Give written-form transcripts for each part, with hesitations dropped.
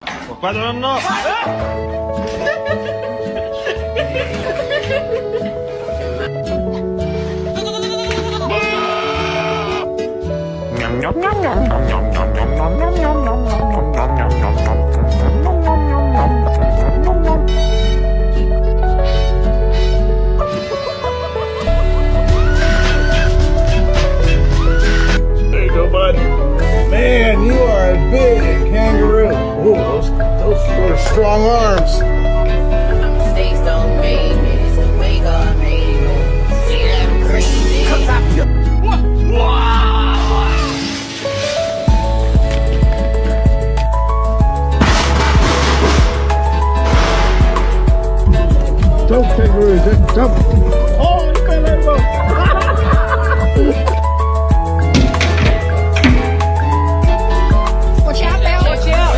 Cuatro no. There you go, bud. Man, you are a big kangaroo. Ooh, those are strong arms. Mistakes don't make me. It's the way God made me. See that crazy. Jump, kangaroos, jump. Oh, you can't let go. Watch out, Belle. Watch out.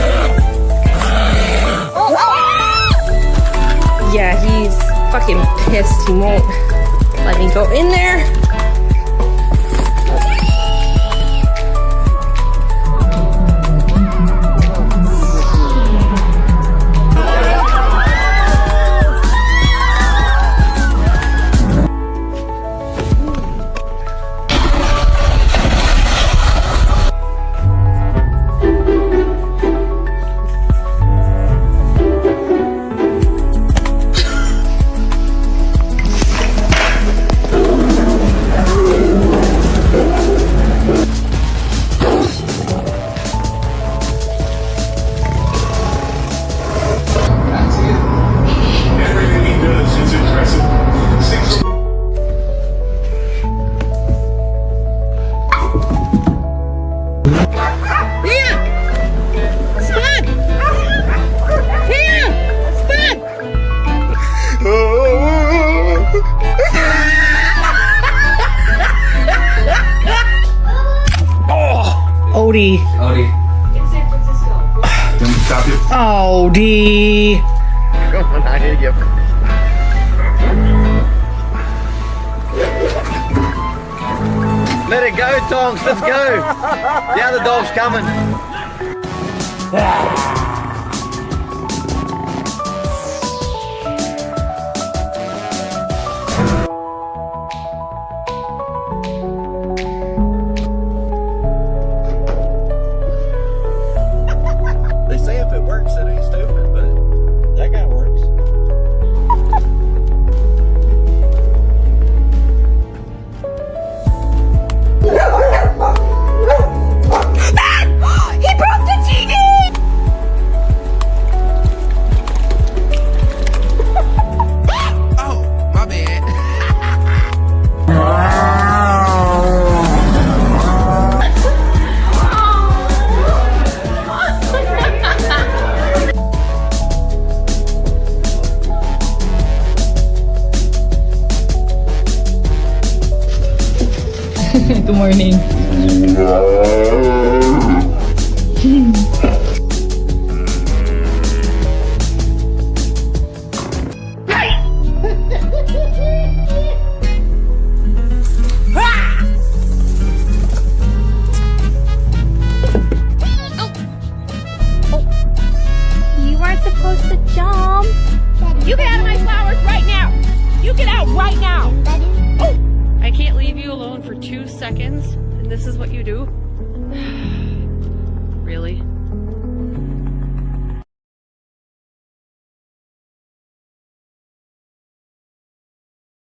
Yeah, he's fucking pissed. He won't let me go in there. Odie. It's San Francisco. Let me stop you. Odie. Come on, I hear you. Let it go, Tonks. Let's go. The other dog's coming. They say if it works, it ain't stupid, but that guy works. He broke the TV! Oh, my bad. Good morning. You aren't supposed to jump. You get out of my flowers right now! You get out right now! I can't leave you alone for 2 seconds, and this is what you do? Really?